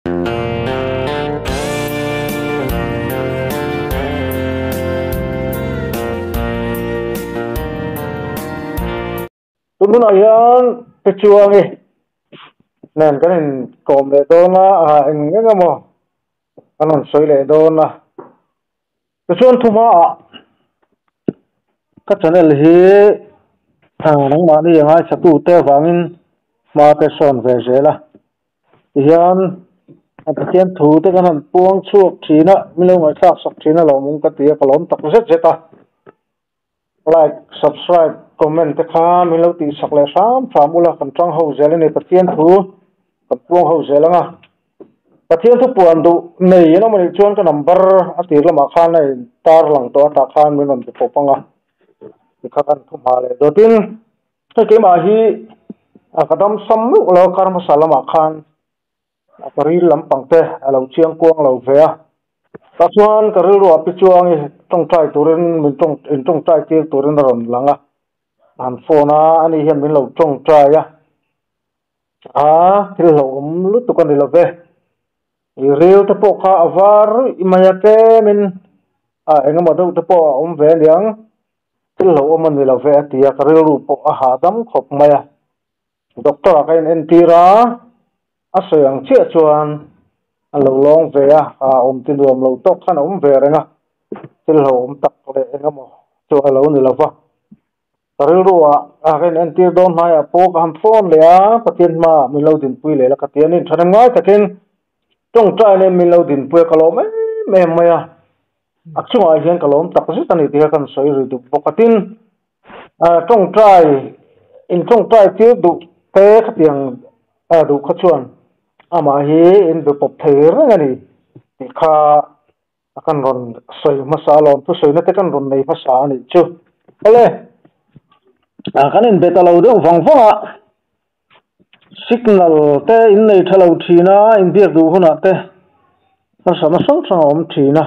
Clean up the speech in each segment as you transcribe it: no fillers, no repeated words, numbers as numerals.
tụi nó nói cái chuông ấy nên cái này còm để đó là anh nghe cái mò anh nói soi để đó là cái chuông thu mà cái channel hi nang mà đi ngay sát tu te vangin mà cái son về rồi là hiền cái tiền thu te cái này buông chuộc chỉ na mình lâu ngày sắc sắc chỉ na lâu mong cái tiền cái lon tập rất rất ta like subscribe comment te kha mình lâu ti sắc le sam ula kan trang ho zel ne cái tiền thu kan buông ho zel nga cái tiền thu puan du nei nó mình chuan cái number a ti la ma khan này tar lang to ta khan mình làm cái popanga cái kan thu ma le do tin cái mà hi kadam sam lu lo kar masala ma khan pari lampang te alo chiang kuang lo ve a ta chuan karil ro pi chuang i tong trai turin min tong trai ti turin ron langa an phone a ani hian min lo tong trai thil lo lu tu kan lo ve i reu te po kha avar i maya te min engam do te po ve liang thil lo man lo ve ti a karil ru po a ha dam khop maya doctor ka in tira asayang chia chuan alo long ve tin rom lo tok khan ve renga til ho tak le engamo chu alo ni lova taril ruwa kan en tir don haya po ham phone le patien ma mi lo din pui le la ka tian in thanam ngai takin tong trai le mi lo din pui ka lo me maya achunga hian ka lom tak zut ani ti kan soi ri du bokatin tong trai tir du te khatiang du khachuan ama hi in be pop thair ngani ti kha akan ron soi masalon tu soi na te kan ron nei phasa ani chu ale kan in betalo de wangwanga signal te in nei thalo thina in biak du huna te sama song om thina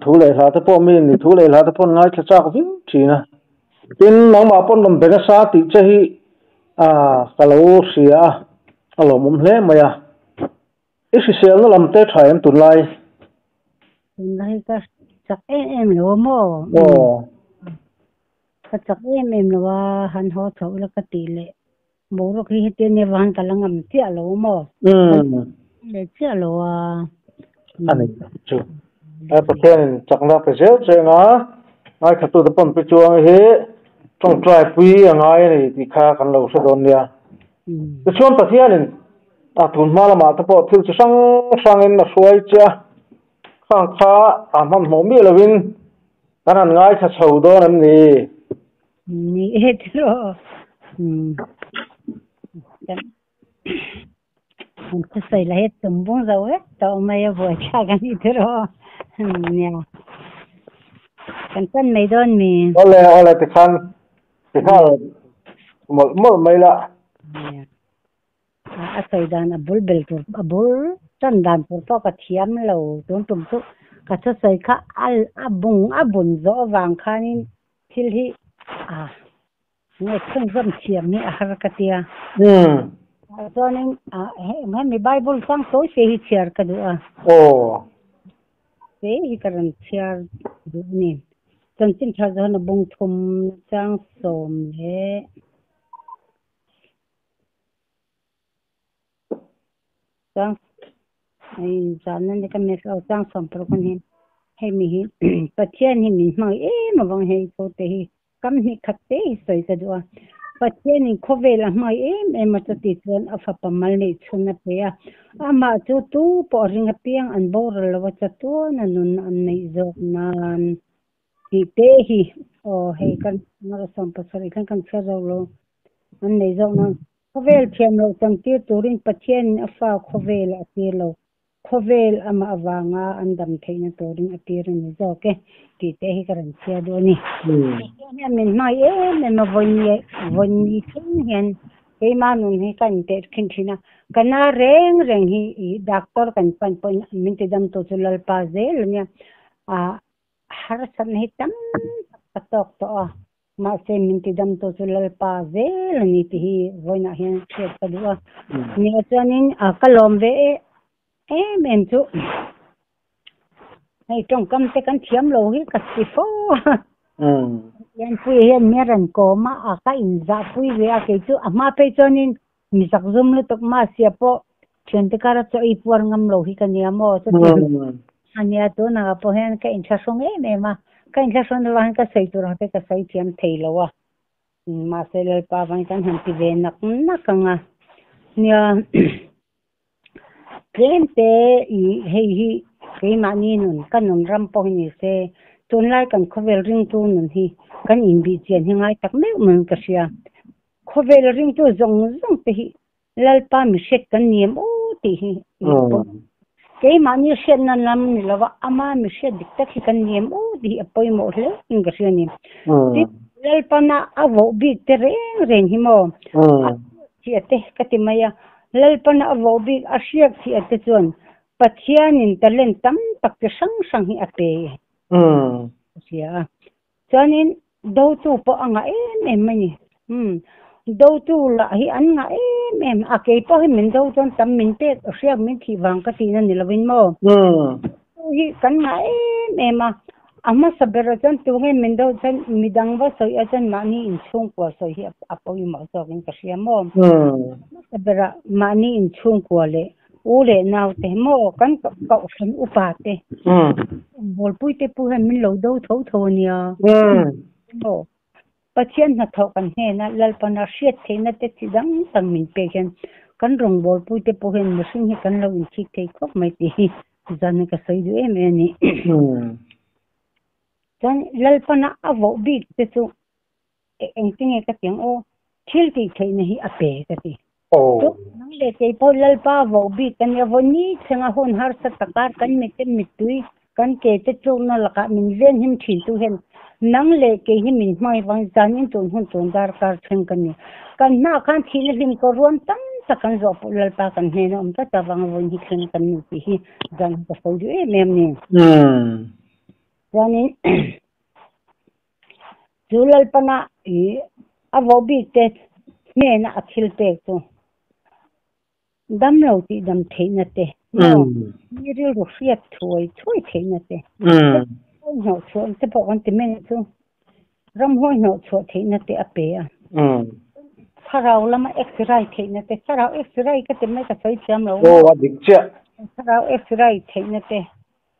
thu le la te po min ni thu le la te pon ngai thachak vin thina tin nang ma pon dom bega sa ti che hi kalo sia alo mum hle maya isi sel no lam te thaim tunlai ka chak em lo mo ka chak em lo wa han ho tho la ka ti le bo ro khi te ne wan ka langam ti alo mo le ti alo ani chu pathian chak na pe zel chenga ai khatu de pon pe chuang he tong trai pui angai ni ti kha kan lo se don nia ke chuan pathian tun ma lama te po thil chi sang in na suai cha khang kha amam mo mi lovin kanan ngai tha chho do nam ni etro ko sai la het tum bon za we to mai vo cha gan itro nya kan mai don mi ole te khan mol mai la asai dan abul bel tur abul tan dan tur to ka thiam lo tum tu ka cha sai kha al abun zo wang khanin thil hi ngai khang zam thiam ni har ka tia zoning he mi bible sang so se hi chiar ka du se hi karan chiar du ni chan chin tha zon bung thum chang som le chang ai zanan de ka me ka chang som pro kon hin he mi hi pathian hi min mai ma wang he ko te hi kam hi khatte soi ka du pathian in khovela mai ma ta ti chuan afa pamal nei chuna pe ama chu tu po ring piang an bor lo cha tu na nun an nei zo nan ti te hi he kan na som pasari kan sa lo an nei zo nan khovel thiam lo chang ti turin pathian afa khovel ati lo khovel ama awanga andam theina turin ati rin zo ke ti te hi karan sia do ni min mai ma vonni thin hian ke ma nun hi kan te khin thina kana reng hi doctor kan pan min te dam to chulal pa zel nya har san hi tam patok to ma se min te dam to chulal pa zel ni ti hi voina hian che padua ni chanin kalom ve em chú hay trong cam te kan thiam lo hi ka ti fo yan pui hian mi ran ko ma a ka in za pui ve a ke chu ama pe chonin mi sak zum lu tok ma sia po chen te kara cho i puar ngam lo hi ka ni amo so ania to na po hen ka in tha song e ma ka in tha song la han ka sei tu ra te ka sei thiam thei lo wa ma se le pa van kan han ti ve nak na ka nga nia Kente hi cái mà ni nun kan nun ram po ni se tun lai kan khovel ring tu nun hi kan in bi chen hi ngai tak me mun ka sia khovel ring tu zong zong te hi lal pa mi shet kan niem o ti hi cái mà ni shet nan lam ni lawa ama mi shet dik tak hi kan niem o di apoi mo le in ka sia ni ti lal pa na avo bi te ren hi mo ti ate ka ti maya lal pa na avo bi a siak ti ate chon pathianin talent tam tak te sang hi ape sia chanin do tu po anga em mani do tu la hi an nga em ake po hi min do chon tam min te siak min thi wang ka ti na ni lovin mo hi kan nga em ama sabera chon tu nge min do chon midang wa soi a chon mani in chung ko soi hi apo hi ma so kin ka sia mo sabera mani in chung ko le ule nào te mo kan cậu san upate bol puite pu han min lo do tho tho nia mo pathian na tho kan he na lal pana shet the na te chi dang sang min pe kan rong bol puite pu hen machine he kan lo in chi te kop mai ti zan ka sai du em ni dan lal pana avo bi te chu engting ka tiang o thil ti thei na hi ape ka ti nang le ke po lal pa vo bi kan ya vo ni changa hon har sa takar kan me te mitui kan ke te chu na laka min ven him thin tu hen nang le ke hi min mai wang zanin tun hun tun dar kar theng kan ni kan na kan thil lim ko ron tam sa kan zo po lal pa kan he no am ta wang vo ni theng kan ni ti hi gan ka so ju em ni zanin julal pana e avo bi te me na akhil pe tu dam lo ti dam thei na te ni ri ru fiat thoi thei na te no thoi te po an te men tu ram hoi no thoi thei na te ape a tharau lama extra thei na te tharau extra ka te me ka soi cham lo wa dik cha tharau extra thei na te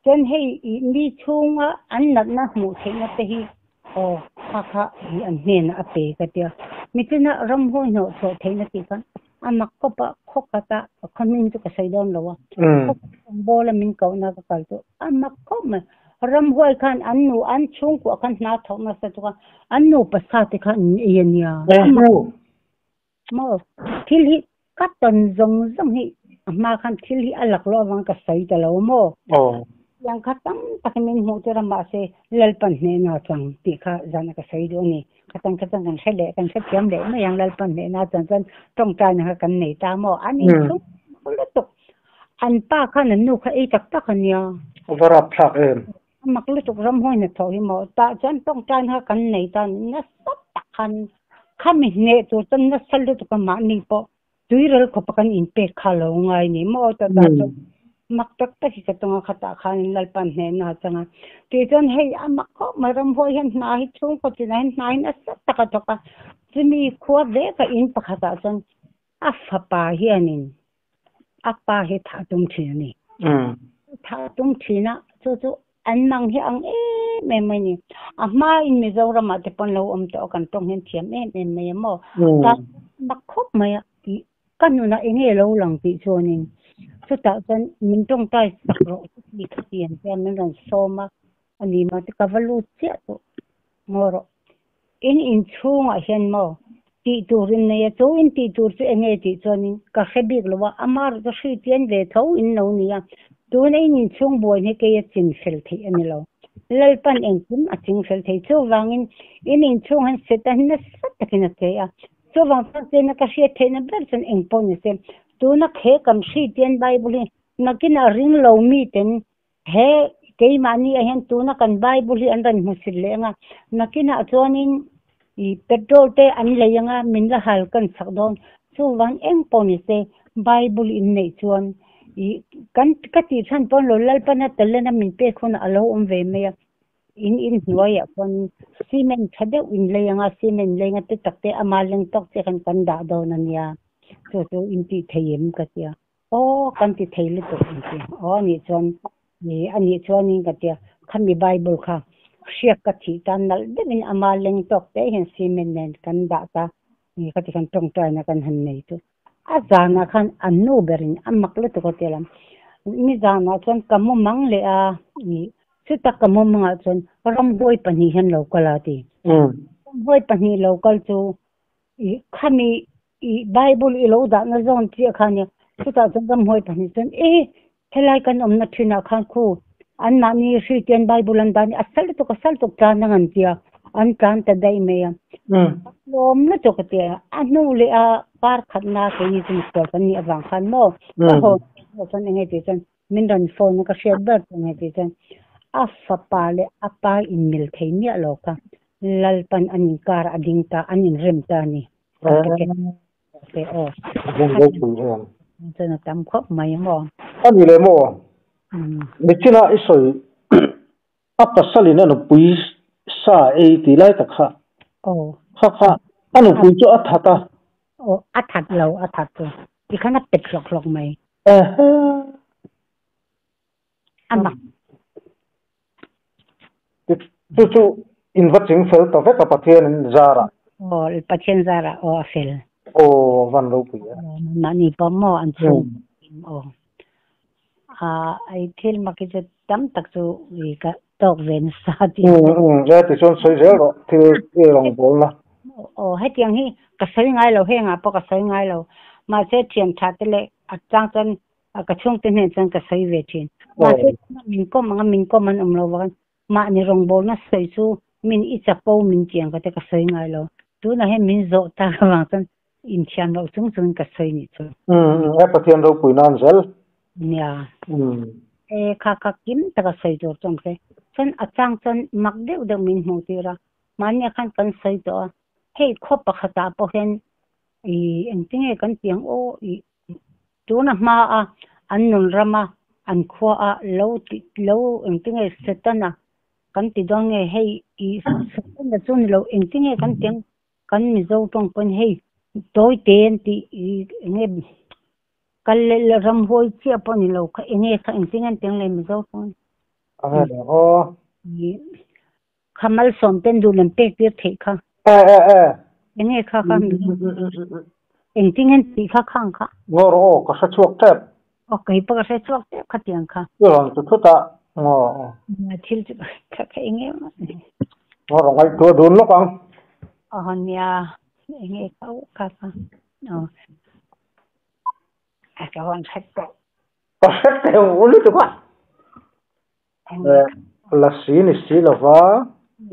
chen hei ni chunga an nat na mu thei na te hi kha hi an ne na ape ka te mitina ram hoi no thoi thei na te kan amak ko pa khokata khamin chu ka saidon lawa bola min ko na ka kal to amak ko ma ram hoi khan annu an chung ko kan na thok na sa to annu pasate khan enia mo thil hi katon zong zong hi ma khan thil hi alak lo wang ka sai ta lo mo yang khatang takmin hu te ram ba se lalpan ne na chang ti kha jana ka sai do ni katang kan hele kan se tiam le ma yang lalpan ne na chan tong ta na kan nei ta mo an in chu lutuk an pa khan nu kha e tak tak ania vara phak em mak lutuk ram hoi na tho hi mo ta chan tong ta na kan nei ta na sat ta khan khami ne tu tan na sal tu ka ma ni po tuiral ko pa kan in pe kha lo ngai ni mo ta ta mak tak tak hi katonga khata khan lalpan ne na changa ti chon hei amak ko maram hoi han na hi chung ko tin han nai na sat taka toka chimi khuwa ve ka in pakhata chon afapa hi anin apa he tha tum thini tha tum thina chu an mang hi ang me me ni ama in me zawra ma te pon lo om to kan tong hen thiam me mo ta makhop maya kanuna enge lo lang ti chonin so ta chan min tong tai sakro ni khatian pen men ran soma ani ma te kavalu che to moro in chunga hian mo ti turin ne to in ti tur che enge ti chonin ka khabik lowa amar da shi tian ve tho in no nia tu nei in chung boy ne ke chin fel thei ani lo lalpan eng kum a ching fel thei chu wangin in chung han setan na satakina te ya so wang sa na ka she thei na ber chen eng pon se tu na khe kam shi tian bible na kin a ring lo mi ten he ke mani a hen tu na kan bible an ran musil lenga na kin a chonin I petrol te an leyanga min la hal kan sakdon chu wan eng poni se bible in nei chuan kan ka ti than pon lo lal pana telena min pe khona alo ve me in noya pon cement thade in leyanga cement lenga te takte amaleng tok te kan da do nania so in ti thayem ka tia o kan ti thaile to ti o ni chon ni ani chon in ka tia khami bible kha shia ka thi tan nal de min amaleng tok te hen cement nen kan da ta ni ka ti kan tong ta na kan han nei to azana khan annu berin amakle to ko telam mi zana chon kamu mangle a ni sita kamu mga chon ram boy pani han local ati boy pani local chu khami bible i lo da na zon ti khani sita chon ram boy pani chon thelai kan omna thina khan khu an mani Christian bible an dan asal to kasal to tan ngan tia an kan ta dai me ya lom na to kate anu le a par khatna ke ni tin ko kan ni awang khan mo ho chon nge ti chon min ran phone ka share ber nge ti chon afa pale apa email thei mi aloka lalpan anin kar ading ta anin rem ta ni ke o chon tam khop mai mo ani le mo bichina isoi apa salina no puis sa e ti lai ta kha kha anu pui chu athata athat lo athat to ti khana pet lok mai ama tu invating fel to veka pathian zara pathian zara fel van lo pui mani pamo an chu ai thil makije tam tak chu ka tok ven sa ti ya ti son soi zero thil e long bol na hetiang hi ka sai ngai lo henga po ka sai ngai lo ma se thiam thatele atang chan ka chung te ne chan ka sai ve thin ma se min ko man lo wa ma ni rong bol na sai chu min I chapo min chiang ka te ka sai ngai lo tu na he min zo ta wa chan in chiang lo chung ka sai ni chu e pathian ro pui nan zel nya kha kim ta ka sai jo chong se chan atang chan mak de min mu ti ra mania khan kan sai to hei khop pa khata po hen engtinge kan tiang tu na ma a an nun rama an khwa a lo engtinge setana kan ti dong nge hei setana chun lo engtinge kan tiang kan mi zo tong pon hei toy ten ti nge kal le ram hoi chi pon lo kha nge kha engtinge tiang le mi zo tong khamal som ten du lam pe tir thei kha nge kha engting hen ti kha khang kha ngoro ka sa chuak tep okay pa ka sa chuak tep kha tiang kha ron tu thuta na thil kha nge ngoro ngai tu dun lo kang nya nge kha ka hon khatta perfect ulu tu ba la sin si la va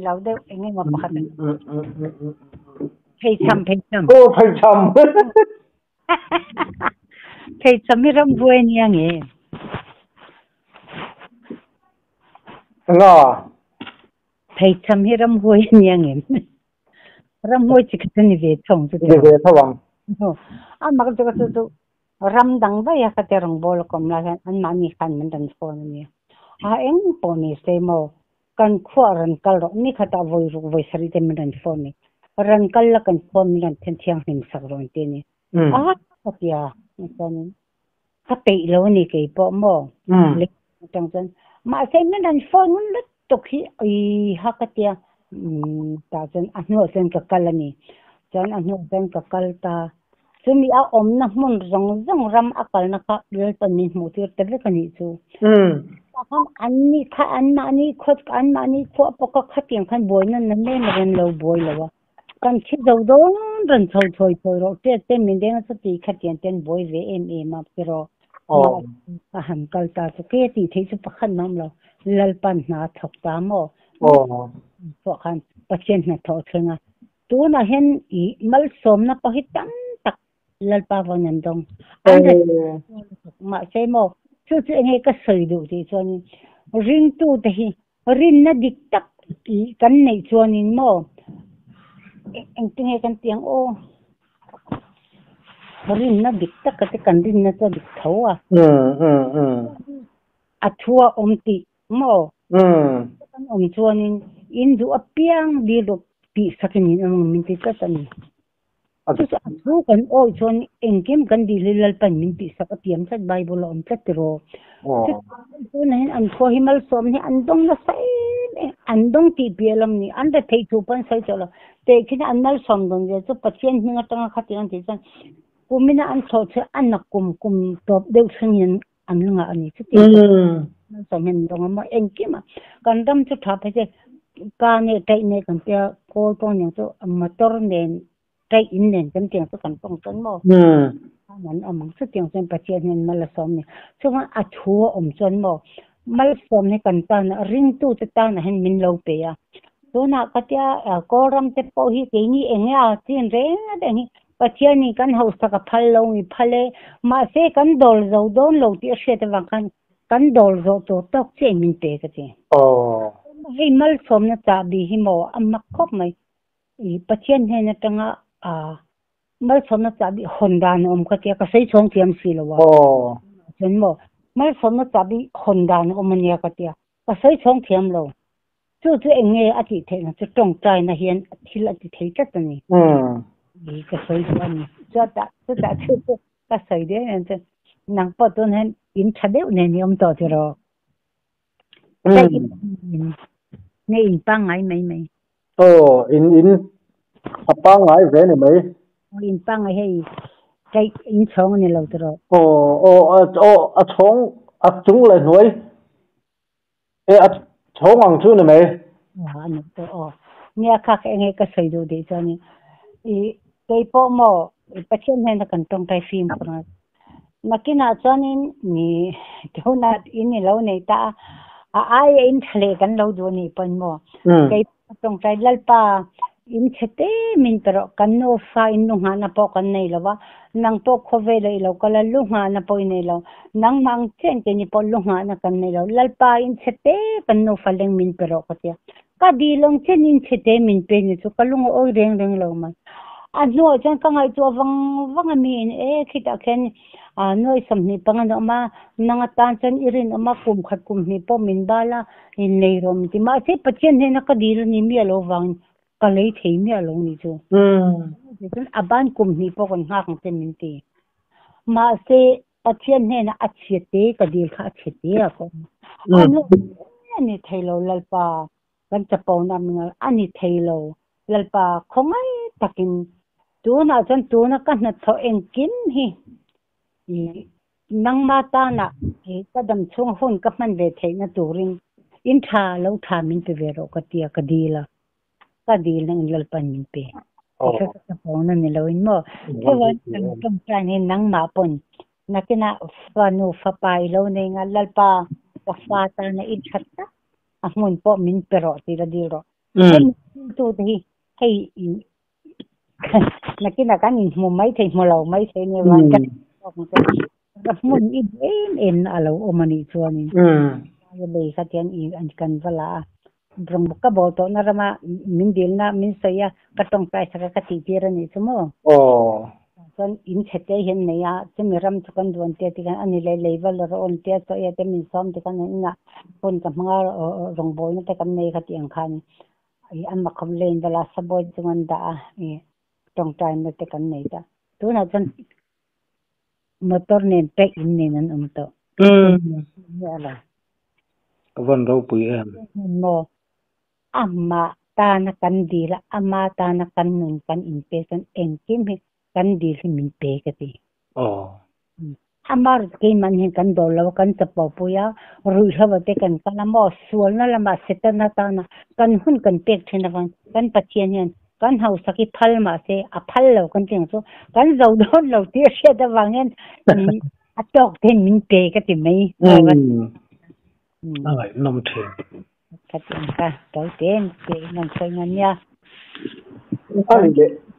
lau de nge ma pa kha phei cham phei cham phei cham mi ram vui ni nge nga phei cham hi ram vui ni nge ram vui chi kha ni ve chong chu ve thawang a mak chu ram dang ba ya ka te rong bol kom la an ma ni khan man dan phone ni eng poni se mo kan khwa ran kal ro ni khata voi sari te man dan phone ni ran kal la kan phone mi dan then thiang him sak ron te ni kapia ni ka pe lo ni ke po mo le tang chen ma se man dan phone mun le to khi ha ka tia ta chen anu sen ka kal ni chen anu sen ka kal ta sumi a om na mun rong ram akal na ka le pan ni mu tir te le kan ni chu kan anni kha an ma ni khot an ma ni kho po ka khatiang khan boy na na me ren lo boy lo kan chi zo do ran thoi ro te min de na ti khatiang ten boy ve ma pero a han kal ta chu ke ti thei chu pakhan nam lo lal pan na thok ta mo so khan patient na tho thenga tu na hen I mal som na pahitam tak lal pa van dong ma se mo chu nge ka soi du ti chuan ring tu te hi rin na dik tak kan nei chuan in mo engtinge kan tiang rin na dik ta ka te kan rin na ta dik thau a a thua ti mo kan chuanin in du a piang di lo pi sakin ang min ti ta tan chu a thu kan chuan engkem kan di lal pan min pi sak atiam sat bible om ta tiro chu na hin an kho himal som ni an dong na sai an dong ti pialam ni an da thei thu pan sai chalo te kina an mal som dong je chu pathian hinga tanga khatiang ti chan kumina an tho che an na kum top deu thangin an lunga ani chu ti som hin dong ma engkem kan dam chu tha phe ka ne tai ne kan pia ko to ne chu motor nen tai in nen kan tiang chu kan pong kan mo nan amang chu tiang chen pathian hin mal som ni chu a thu chon mo mal som ni kan ta na ring tu te ta na hen min lo pe ya to na ka tia koram te po hi ke ni enga tin re de ni pathian ni kan house ta ka phal lo ni phale ma se kan dol zo don lo ti she te wang kan dol zo to tok che min pe ka ti hei mal som na ta bi hi mo amma khop mai I pathian he na tanga mal som na ta bi honda no ka tia ka sei chong tiam si lo wa chen mo mal som na ta bi honda no mania ka tia ka sei chong tiam lo chu enge a ti the na chu tong tai na hian thil a ti thei ta ni ka sei ni cha ta chu ka sei de en nang pa ton hen in thadeu ne niom to ti ro ne in pangai mai in pangai ve ne mai in pangai hei kai in chong ne lo tro a chong a chung le noi a chong ang chu ne mai an to ne ka ke nge ka sei do de cha ni kai po mo pathian hen kan tong tai film pra nakina chanin ni thona in lo nei ta ai in thale kan lo do ni pan mo kai tong tai lalpa in chete min pero kan no fa in nu na po kan nei lawa nang to khove le lo kala lu na po nei lo nang mang chen ke ni po lu na kan nei lo lalpa in chete kan no fa leng min pero ka tia ka di long chen in chete min pe ni chu kalung oi reng lo ma no chan ka ngai chu wang min khita khen noi sam ni pangan ma nanga tan chan irin ma kum khat kum ni po min bala in nei rom ti ma se pathian ne na ka dir ni mi lo wang ka lei thei mi lo ni chu aban kum ni po kon ha kan ten min ti ma se pathian ne na achete ka dir kha achete a ko ani thailo lalpa kan chapo na mi ani thailo lalpa khongai takin tu na chan tu na ka na tho engkin hi nang mata na kadam chung hun ka man ve thei na turing in tha lo tha min pe vero ka tia ka dila ka dil nang lal pan min pe ka ka pon na ni lo in mo ka wan tang tong tra ni nang ma pon na kina fanu fa pai lo ne nga lal pa ka fa ta na in chatta a mun po min pero ti ra diro tu hi hei na kina kan mo mai thei mo lo mai thei ne wan ka mun I en alo o mani chuani le ka tian I an kan vala brong ka bo to na rama min dil na min saya ka tong kai sa ka ti tira ni chumo son in chete hen ne ya chemiram chukan don te ti kan ani le level ro on te so ya te min som te kan na pon ka mga rong boy na te kan nei ka ti ang khan I an ma khom len vala sa boy chuan da tong time na te kan nei ta tu na chan motor ne pe in ne nan to ala kawan ro pui em mo amma ta na kan dila amma ta na kan nun kan in pe san en kim he kan dil min pe ka ti amar ke man he kan do lo kan chapo pu ya ru hawa te kan kana mo sual na lama setana ta na kan hun kan pek thena kan pathian hen kan hau saki phal ma se a phal lo kan ting so kan zo don lo ti she da wangen a tok ten min pe ka ti mai ai nom the ka tin ka to ten pe nan sai ngan ya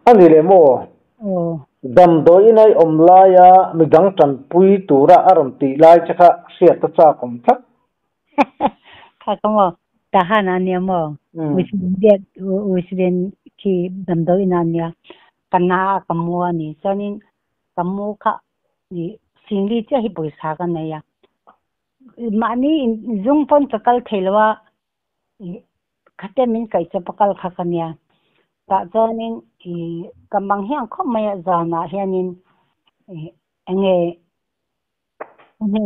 ani le mo dam do inai omlaya mi gang tan pui tura aram ti lai chakha sia ta cha kom thak ka mo ta hana ne mo wisden ki dam do inania kana kamwa ni sanin kamu kha ni singli che hi poisa ka nei ya mani zung pon kakal thelwa khate min kai cha pakal kha kania ta zonin kambang hiang khom maya zana hianin enge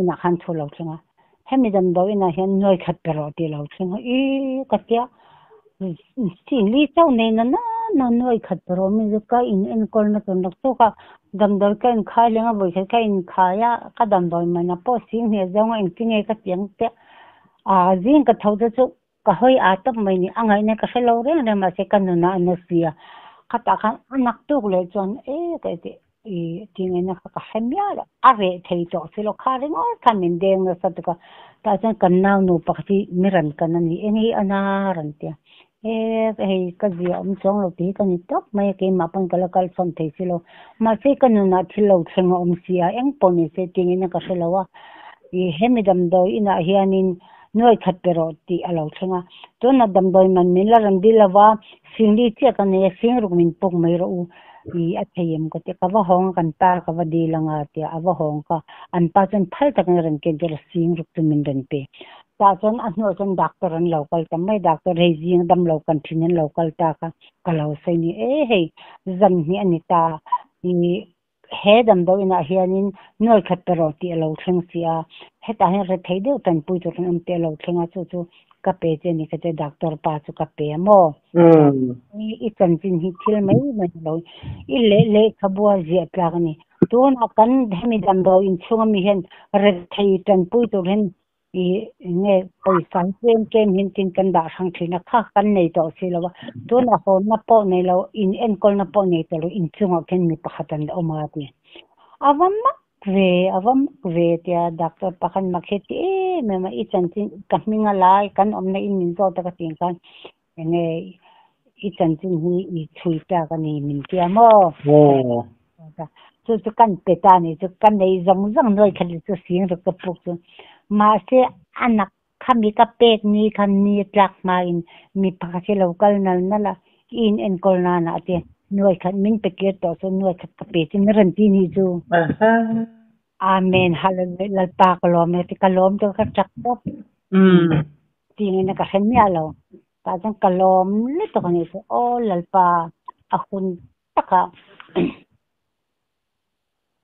na khan thulo thinga hemi dam do ina hian noi khat pero ti lo thinga katia singli chau nei na noi khat pero mi zu ka in kol na ton so ka dam do ka in khai lenga boi ka in khaya ka dam do mana po sing he zonga in tinge ka tiang te zing ka thoda chu ka hoi atap mai ni angai ne ka selo re ne ma se kanuna anasia kata kan anak tu le chon ka ti tinge na ka hemya are thei to selo kharing or kamin deng na sa ka ta chan kanau nu pakti miran kanani eni anaran tia ka zia chong lo ti kan top mai ke ma pang kala kal son thei selo ma se kanuna thilo thenga sia eng poni se tinge na ka selo wa hemidam do ina hianin noi khat pero ti alo thenga to na dam doi man min la ran dilawa singli che kan ne sing ruk min pok mai ro a thayem ko te ka wa hong kan tar ka wa dilanga te awa hong ka an pa chan phal tak ran ke der sing ruk tu min ran pe ta chan anno chan doctor an local tam mai doctor he jing dam lo kan thinen local ta ka kalau sai ni hei zan ni anita ni he dam do ina hianin noi khat pero ti alo theng sia heta he re thei de tan pui to an te lo thenga chu ka pe che ni ka te doctor pa chu ka pe mo I chan chin hi thil mai lo I le khabua je pla ni to na kan hemi dam do in chunga mi hen re thei tan pui to hen nge poi sang kem hin tin kan da sang thina kha kan nei to si lo to na ho na po nei lo in en kol na po nei to in chunga ken mi pakhatan o ma ti avam ve tia doctor pakhan makheti me ma I chan chin kahminga lai kan omna in min zo ta ka ting kan nge I chan chin hi I chui ta ka ni min tia mo chu kan pe ta ni chu kan nei zong noi khali chu sing ro ka puk chu ma se anak khami ka pek ni khan ni tlak ma in mi pakha local nal nala in en kol na na te noi khan min pe ke to so noi khat ka pe chin ran ti ni chu amen hallelujah pa kolom te kalom to ka chak top ti ni na ka hen mi alo ta jang kalom le to ka ni so o lalpa ahun taka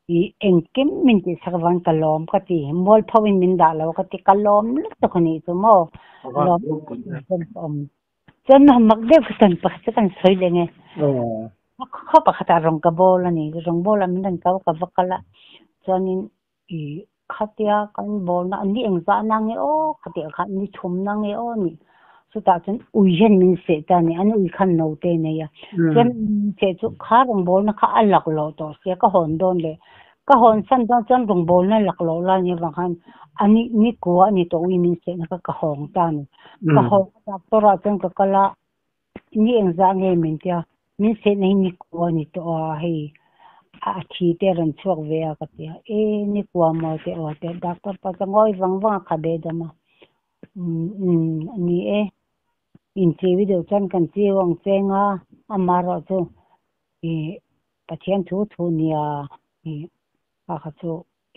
I engkim min ti sarwan kalom ka ti mol phawin min da lo ka ti kalom le to ka ni so mo lom chen na mak de kan pa kan soi le nge kho pa khata rong ka bol ani rong bol am dan ka vakala chonin I khatia kan bol na ani engza na nge o khatia kha ni thum na nge o ni so ta chen uihen min se ta ni an ui khan no te ne ya chen che chu kha rong bol na kha alak lo to se ka hon don le ka hon san don chen rong bol na lak lo la ni wa khan ani ni ko ani to ui min se na ka hong ta ni ka hong ta to ra chen ka kala ni engza nge min tia min se nei ni ko ani to hei a thi te ran chuak ve a ka tia ni ko ma te o te doctor pa ngoi wang kha be da ma ni in che video chan kan che wang chenga amaro chu pathian thu nia a kha chu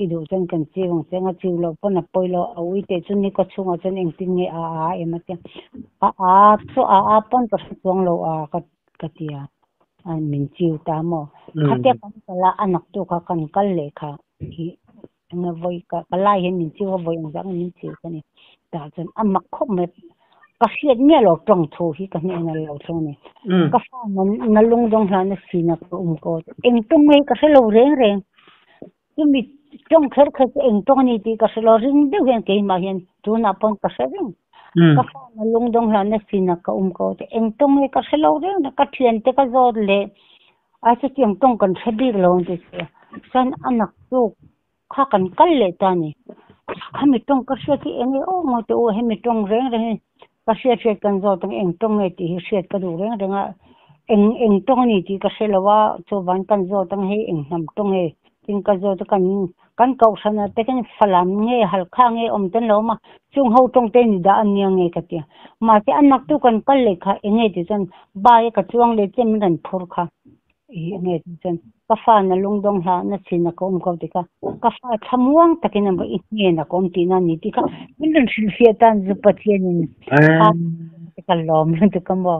idu chan kan che wang chenga chu lo pona poilo awi te chu ni ko chunga chan eng tin nge a ematia chu a pon ka chuang lo a ka tia an min chiu ta mo khatia kan kala anak tu kha kan kal le kha nga voi ka kalai hen min chiu voi ang jang min chiu ka ni ta chan amak khop me ka hiat nge lo tong thu hi ka ne na lo thong ni ka fa na lung dong hla na sina ko ko eng tung me ka se lo reng mi tong kher eng tong ni ti ka se lo ring de hen ke ma hen tu na pon ka se ring ka fa na lung dong hla na sina ka ko eng tong me ka se lo reng na ka thian te ka zo le a se tiang tong kan thadi lo ti se san anak tu kha kan kal le ta ni khami tong ka se ti eng o mo te o he mi tong reng ka se kan zo tang eng tong nge ti se ka du reng eng tong ni ti ka se lawa cho van kan zo tang he eng nam tong he tin ka zo ta kan kau sana te kan falam nge hal kha nge om ten lo ma chung ho tong te ni da an nge ka ti ma te anak tu kan kal le kha enge ti chan ba ka chuang le chem ran phur kha nge ti chan ka fa na lungdong ha na china kom ko tika ka fa thamuang takin ba inge na kom tina ni tika min sil tan zu pathian ni ka lom tu ka mo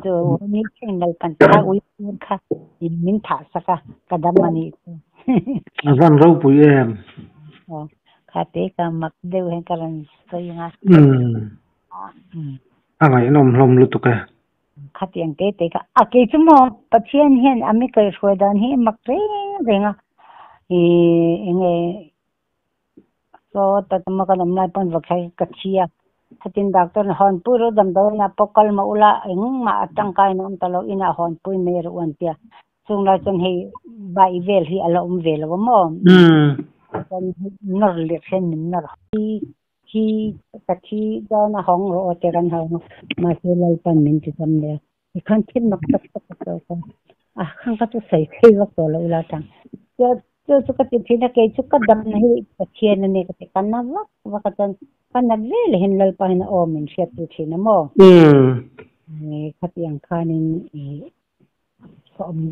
so ni chen nal pan ta ui kha min tha saka kadam mani azan ro pu em kha te ka mak deu hen karan so yanga angai nom lom lu tu ka khát tiền cái cả à cái chúng mà bắt chuyện hiện à mấy cái số đàn hiện mặc đấy nga thì nghe so ta mà cái năm nay pun vật hay cái chia khát tiền doctor hòn pui rồi đâm đầu na pokal mà ula anh mà tăng cái nom talo ina hòn pui mê rồi anh tia sung la chân hay bài về thì alo về là mo chân nở liệt hen mình nở khi cái khi đó na hong rồi thì ran hong mà sẽ lấy pan mình chỉ tầm đấy thì khăn thiên mặc tất tất tất à khăn cái sai khi vắt rồi là tăng cho cái thì nó cái chút cái đâm này cái chuyện này cái cái na vắt cái na về hiện lấy pan na ôm mình sẽ thì nó mò cái tiếng khăn này ôm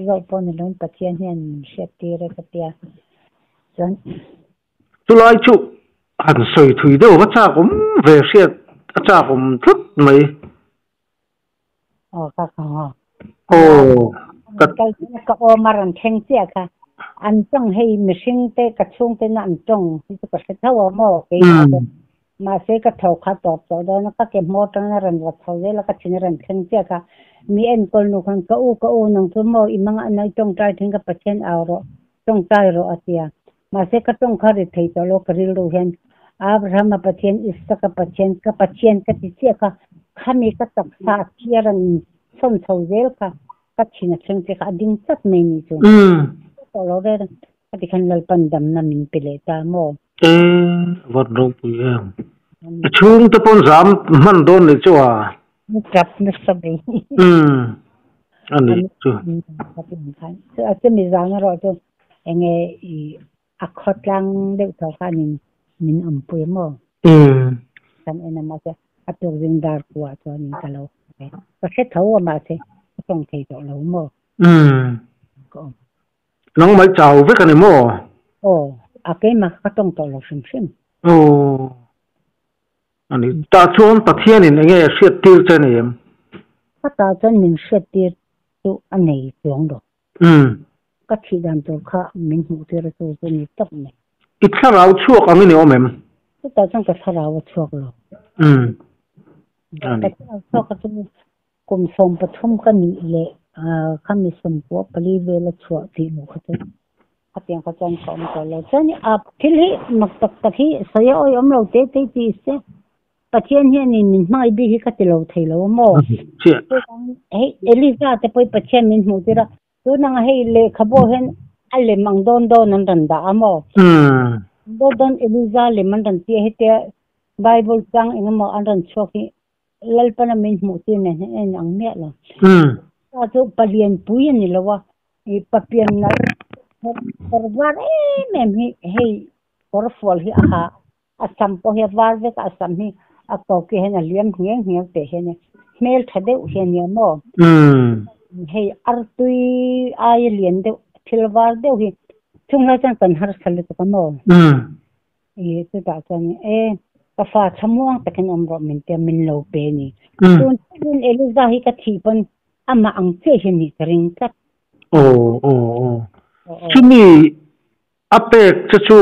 dâu pon nó cái chuyện hiện sẽ thì cái tiếng chân tu lai chu han soi thui do ka cha kum ve siat cha kum thut mai ka ka o maran theng chia ka an chang hei mishing te ka chung te na an chong ti ka se thaw mo ke ma se ka thaw kha top to do na ka ke mo tang na ran wa thaw le la ka chin ran theng chia ka mi en kol nu khan ka u nang thu mo i mang an nai tong trai thing ka pachen aw ro tong trai ro atia ma se ka tong kha ri thei to lo ka ril ro hen abraham pachen isa ka pachen ka ti chia ka khami ka tak sa chiaran son thau zel ka china chang che ka ding chat mai ni chu to lo re ka ti khan lal pan dam na min pele ta mo wat ro pu em chung te pon zam man don le chu a trap na sabi ani chu ka ti khan so a che mi zang ro to enge a khot lang de to ka min am pu mo kan ena ma se a to jing dar kwa to ni ka lo ka se thau ma se tong thei to lo mo ko nong mai chau ve kan mo a ke ma ka tong to lo sim ani ta chuan pathian in nge siat tir chen em ka ta chen min siat tir tu anei chong do ka thi dan to kha min hu te ra to ni tap ne itharau chuak ang ni omem ta chang ka tharau chuak lo ani so ka tu kum som pathum ka ni le khami som po pali ve la chua ti mo kha te atyang ka chan kom to lo chani ap thil hi mak tak tak hi saya oi om lo te ti se pathian hi ni min mai bi hi ka te lo thei lo mo hey eliza te poi pathian min mu tira tu nang hei le khabo hen alle mang don nan ran da amo don eliza le man ran ti he te bible chang engmo an ran choki lalpana min mu ti ne en ang me lo ta chu palian pui ni lo wa I papian na korban mem hi hei korfol hi aha asam po hi war ve asam hi ako ke hen aliam hiang te hen mel thade u hen ya mo hei artui ai lien de thilwar de hi chungla chan kan har sal to mo e tu ta chan ka fa chamuang takin omro min te min lo pe ni tun eliza hi ka thipon ama ang che hi ni ring kat chumi apek chu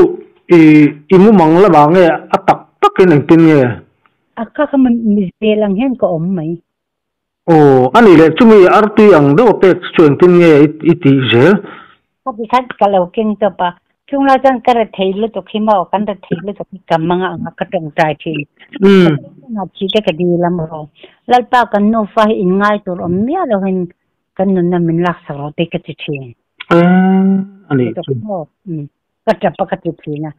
imu mangla bange atak takin ang tin nge aka ka mi pelang hen ko om mai ani le chumi arti ang do apek chu ang tin nge iti je ka bi khat kalau king to pa chung la chan kar theilu to khima kan da theilu to kamanga anga ka tong tai thi na chi ke di lam ro lalpa kan no fa in ngai to om mia lo hen kan na min lak sa ro te ka chi thi ani ka ta pa ka ti thi na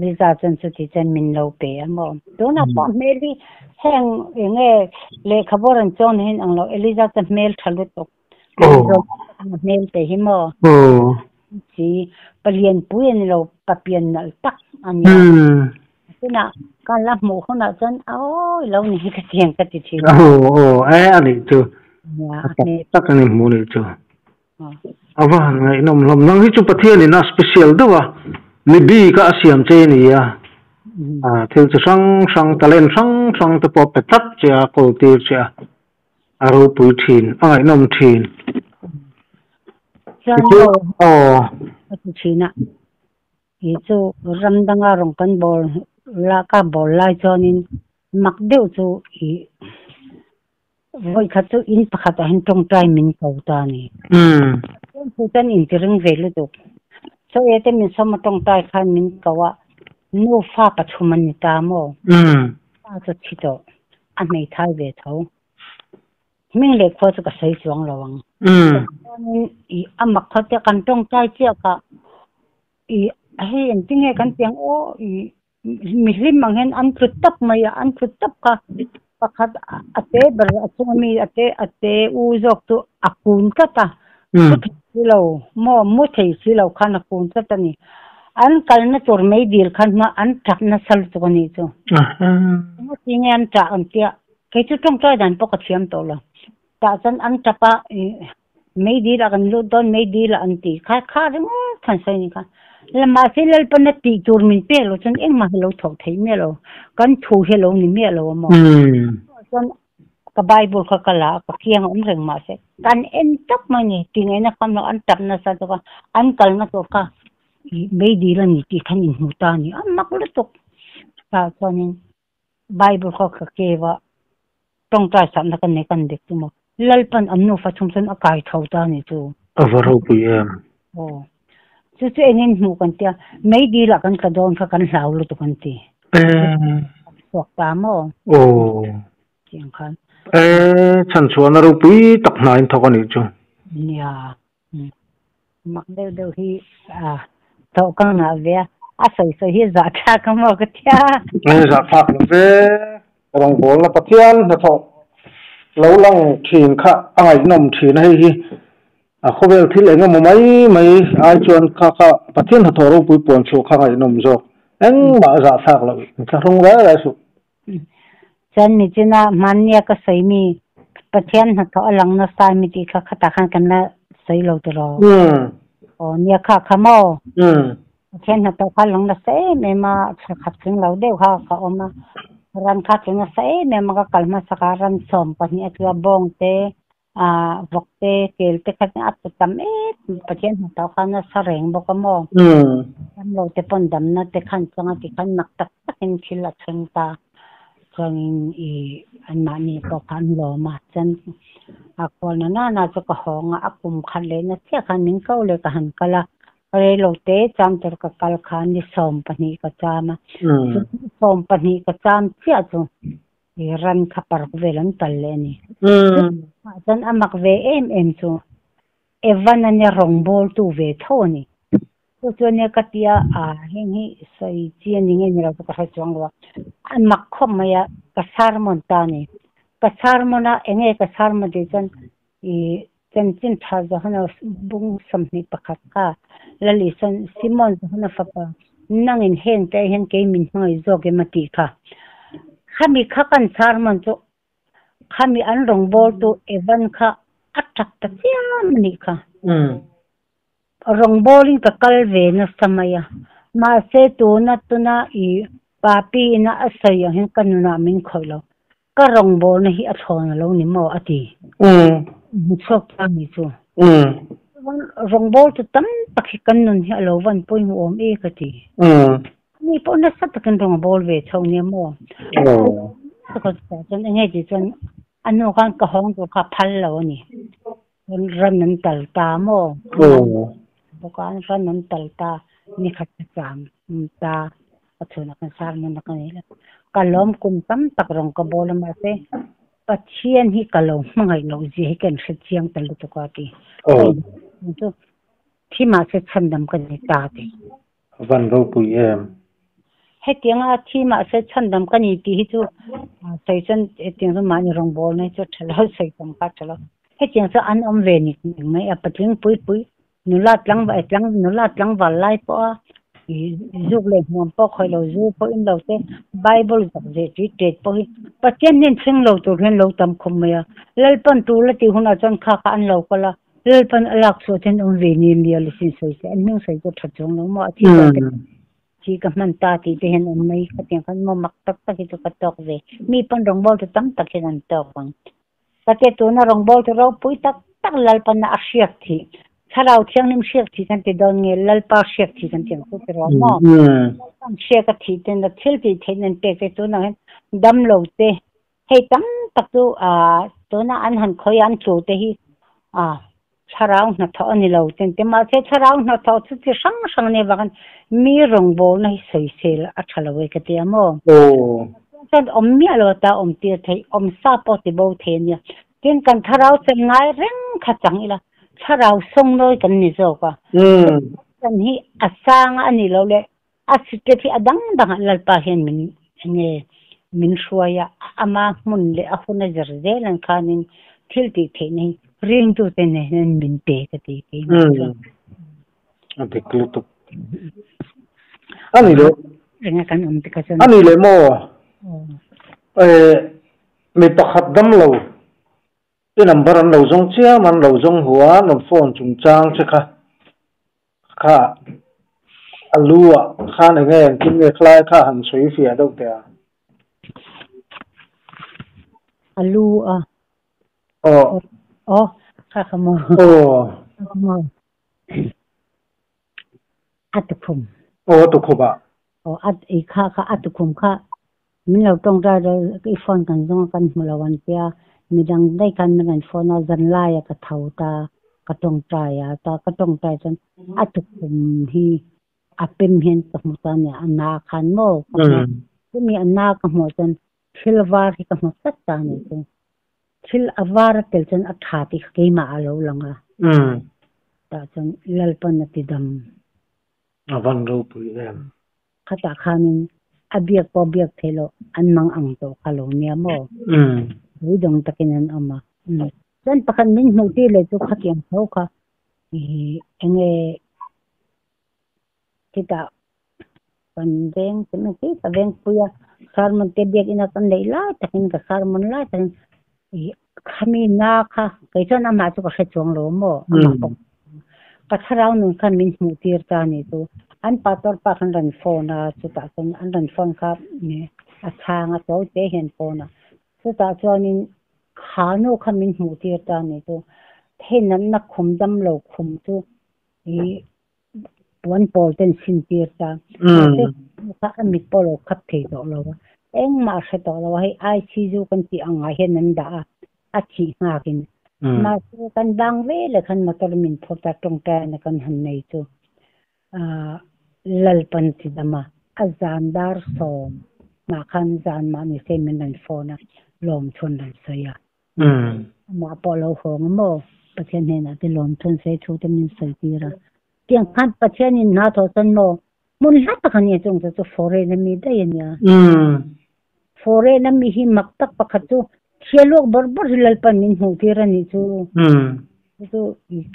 ni za chan su ti chan min lo pe mo to na pa meli heng nge le khaboran chon hen ang lo eliza chan mel thalu to mel te hi mo si palian puyen lo papian nal tak anya na kan la mo khona chan oi lo ni ka tiang ka ti thi ani chu tak ni mo ni chu awa ngai nom lom nang hi chu pathian ina special dawa mi bi ka siam che ni ya thil chu sang talent sang te pop petat cha kol tir cha aro pui thin ai nom thin chu china hi chu ramdanga rong kan bol la ka bol lai chonin mak deu chu hi voi kha chu in pakhat a hin tong trai min ko ta ni chu tan in tireng velu tu so ete min som tong trai khan min kawa no fa pathuman ni ta mo ta chu chito a nei thai ve tho ming le kho chu ka sei chuang lawang i amak khote kan tong trai chia ka i he en tinge kan piang o i mihlim mangen an tutap maya an tutap ka pakhat ate ber achumi ate u jok tu akun ka ta silo mo thei silo khan akun ka ta ni an kalna tur mai dir khan ma an thak na sal tu ni chu mo tinge an ta an tia ke chu tong trai dan po ka thiam to la ta chan an tapa mai dir akan lu don mai dir an ti kha ring than sai ni ka lama silal pana ti tur min pe lo chan eng ma lo thok thei me lo kan thu he lo ni me lo mo chan ka bible ka kala ka kiang om reng ma se kan en tak ma ni ti ngai na kam no an tap na sa to ka an kal na to ka me di la ni ti khan in hu ta ni an mak lo to ta chonin bible ka ke wa tong ta sam na kan ne kan dek tu mo lalpan amno fa chum san akai thau ta ni tu avaro pu em chu enin mu kan tia mai di la kan ka don ka kan hlau lu tu kan ti sok ta mo chiang khan chan chuan aro pui tak nain thok ani chu ya mak de hi to kan na ve a sai hi za tha ka mo ka tia za phak lo ve rong bol la pathian na tho lo lang thin kha ai nom thin hi khovel thil enga mai ai chuan kha pathian tho ro pui pon chu kha ai nom zo eng ba za thak lo ka rong la su chan ni china mania ka sai mi pathian na tho alang na sai mi ti kha ta khan kan na sai lo to ro nia kha mo pathian na to kha long na sai me ma khat king lo de kha oma ran kha king sai me ma ka kalma sakaran som pani atwa bong te vokte kel te khat at tam pathian na to kha na sareng bo ka mo am lo te pon dam na te khan changa ti khan nak tak takin khila chanta changin I anmani ko kan lo ma chan akol na cha ka honga akum khan le na tia khan ning ko le ka han kala re lo te cham ter ka kal khan ni som pani ka chama som pani ka cham tia chu ran kha par velan tal le ni chan amak ve em chu evan ane rong bol tu ve thoni chu ne katia heng hi sai chian ni nge ra ka chang lo an mak khom maya ka sar mon ta ni ka sar mona enge ka sar ma de chan chin tha za hana bung sam ni pakhat ka lali san simon hana fa pa nang in hen te hen ke min hoi zo ke mati kha khami kha kan sar mon chu khami an rong bol tu evan kha atak ta chiam ni kha rong bowling ka kalve na samaya ma se tu na papi na asaya hin kanuna min khoilo ka rong bol na hi athon lo ni mo ati chok ta ni chu rong bol tu tam pakhi kanun hi alo van poi om e ka ti ni po na sat kan rong bol ve chong ni mo ko chen nge ji chen anu kan ka hong tu ka phal lo ni ran nan tal ta mo bukan ran nan tal ta ni khat cham ta achuna kan sar mon na kan kalom kum tam tak rong ka bol ma se pathian hi kalom mangai lo ji he kan chiang tal tu ka ti to thi ma se chandam kan ni ta ti van ro pu em he tianga thi ma se chandam kan ni ti hi chu sai chan tiang so ma ni rong bol ne chu thalo sai kam ka thalo he tiang so an om ve ni mai a patling pui nulat lang wa lai po zuk le mom po khoi lo zu po in lo te bible zak je ti te po pathian nin sing lo to hen lo tam khom ya lal pan tu la ti huna chan kha an lo kala lalpan alak so ten veni lial sin soi se an ming sai to thachong lo mo chi ka man ta ti te hen mai ka tiang kan mo mak tak tak to ka tok ve mi pan rong bol to tam tak hen tok bang ka te to na rong bol to ro pui tak tak lalpan na asyak thi tharau thiang nim shek thi kan te don nge lalpa shek thi kan tiang ko te ro mo tam shek ka thi ten da thil ti then te to na dam lo te hei tam tak tu to na an han khoi an chu te hi tharau na tho ani lo ten te ma se tharau na tho chu ti sang ne ba kan mi rong bol na sei sel a thalo we ka te amo san om mi alo ta om ti thei om sa po ti bo the nia ten kan tharau chen ngai reng kha chang ila tharau song noi kan ni zo ka kan hi asang ani lo le asite thi adang dang lalpa hen nge min shuaya ama mun le afuna jarde lan khanin thil ti the nei ring tu te ne min te ka ti ke ate klutuk ani le renga kan te ka chan ani le mo me pakhat dam lo cái number an lo zong chia man lo zong huwa no phone chung chang che kha alua kha ne nge kin nge khlai kha han sui fia dau te alu kha khamo atukum atukuba at e kha atukum kha min lo tong ra cái phone kan zong kan mulawan pia midang dai kan man phone a zan la ya ka thauta ka tong tra ya ta ka tong tra chan atukum hi apem hen ka muta ne ana khan mo mi ana ka mo chan silver hi ka mo tat ta ne thil avar tel chan atha ti ke ma alo langa ta chan lalpan na ti dam avan ro pui em khata khamin abiak po biak thelo anmang ang to kalo nia mo dong takinan ama chan pakhan min hmuti le chu khakiam tho kha enge kita pandeng tene ki paveng puya sarman te biak ina tan leila takin ka sarman la tan khami na kha kaisan ama chu ka chong lo mo ka tharau nun khan min hmutir ta ni tu an pator pa khan ran phone chu ta kan an ran phone kha ne athanga to te hen phone chu ta chuanin khano khan min hmutir ta ni tu thenan na khum dam lo khum chu one pol ten sin tir ta ka amit polo khat the do lo eng ma se to lo hai ai chi ju kan ti anga hen nan da a chi nga kin ma kan bang ve le khan motor min phota tong ta na kan han nei chu lalpan ti dama azandar som ma khan zan ma ni se min nan phone lom thun dan saya ma polo hong mo pathian ne na ti lom thun se thu te min sai ti ra tiang khan pathian in na tho san mo mun la ta khan ye chung chu fore na mi da yen ya fore na mi hi mak tak pakhat chu khelok bor lalpan min hu ti ra ni chu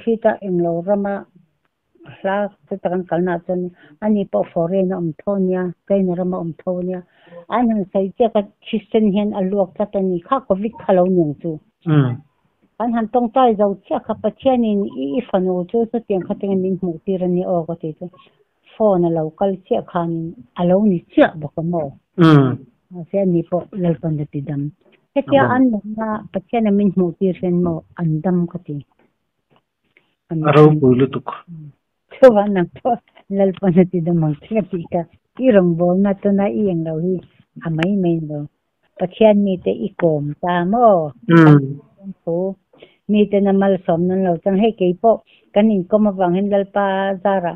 khita englo rama la ta kan kalna chon ani po fore na thonia kai na rama thonia an han sai che ka christian hen aluak ta ni kha covid khalo nyang chu an han tong tai zo che kha pachianin I fano chu chu tiang kha teng min mu ti ran ni o ko te chu phone local che khan alo ni che ba ko mo se ni po lalpan de tidam ketia an na pachian min mu ti ren mo andam ka ti aro pulu tuk chuan po lalpan de tidam mang ti ka irong bol na to na ieng lo hi amai mai lo pachian mi te I kom ta mo mi te na mal som nan lo chang he ke po kanin ko ma wang hen lalpa zara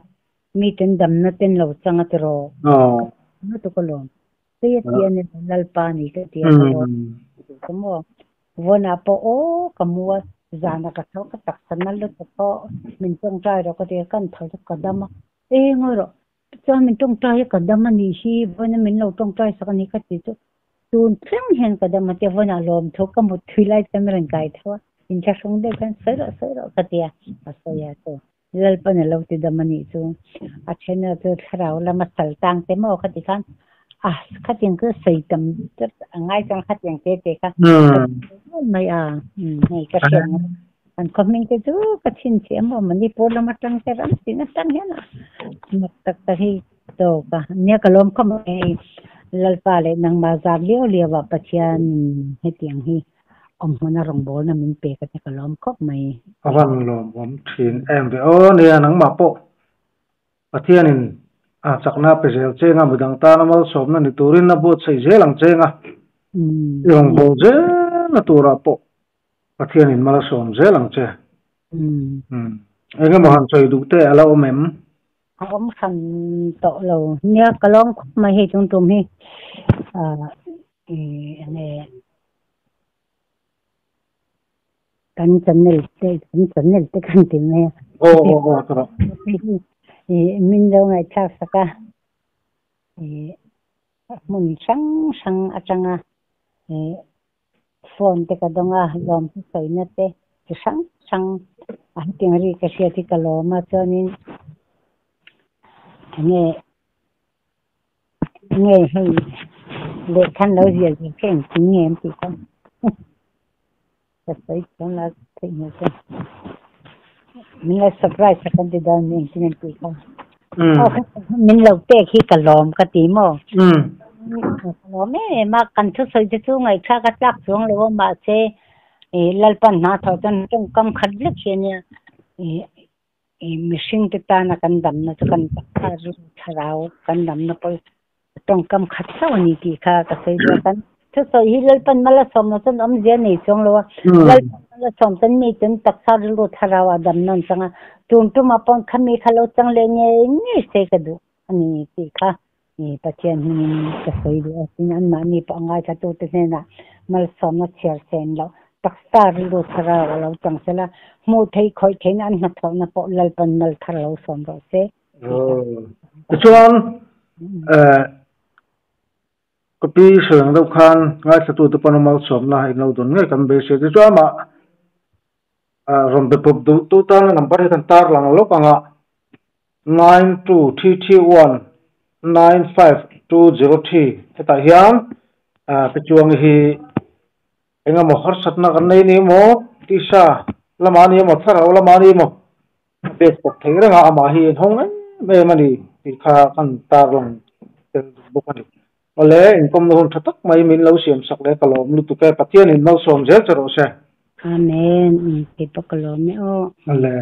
mi ten dam na ten lo chang atro na to ko lo te ne lalpa ni ke ti lo mo wona po kamua zana ka thau ka tak sanal lo to min chong trai ro ko te kan thau ka dama ngoi ro cha min tong trai ka dama ni hi wona min lo tong trai sa ni ka ti chu tun thleng hen ka dama te wona lom tho ka mu thilai tamran kai thawa in cha song de kan sai ro ka tia asoya to lalpan lo ti dama ni chu a chena to tharau la ma sal tang te mo khati kan khating ko sai tam angai chang khating te ka mai ngai ka siang kan coming ke tu kachin siamo mani pola matang teram sinatang yana matak tahi to ka nya kalom kam lalpale nang mazab liwa pachian hetiang hi mana rong bol na min pe ka kalom khop mai awan lom om thin em ve o nia nang ma po pathianin chakna pe zel chenga mudang ta na mal som na ni turin na bot sei zelang chenga rong bol je na tura po pathianin mala som zelang che enga mohan choi du te ala omem om san to lo nia kalom khop mai he chung tum hi ane kan channel te kan tin ne tara min lo ngai chak saka mun sang atanga phone te ka donga lom sai na te sang ting ri ka sia ti kaloma chonin nge hei le kan lo zia ji ken ngem ti kan sai kan la thei ne te min la surprise kan ti dan ning tin ti kan min lo te khi kalom ka ti mo lo me ma kan thu sai chu ngai kha ka tak chung lo ma che lalpan na tho tan tung kam khat lek che ne machine te ta na kan dam na kan ta ru tharau kan dam na pol tong kam khat sa ni ki kha ka sai do kan thu sai hi lalpan mala som na chon am je nei chung lo lalpan mala som tan mi tan tak sa ru tharau dam nan changa tum apon khami khalo chang le nge se ka du ani ti kha ni pathian ni ka sai do tin an ma ni pa ngai tha tu te na mal som na cher sen lo taksa ru tharau lo chang sela mu thei khoi thein an na thau na po lalpan mal tharau som ro se chuan kopi serang do khan ngai sa tu te panamal som na hai no don ngai kan be se ti chuan ma rom be pop du tu ta na number kan tar lang lo panga 9233195203 heta hiam pe chuang hi enga mo har satna kan nei ni mo tisa lamani mo tharau lamani mo be pop thei ranga ama hi hong me mani ti kha kan tar lang tel bokani ole inkom no thatak mai min lo siam sak le kalom lu tu ke pathian in no som zel charo se amen ti pakalom me o ale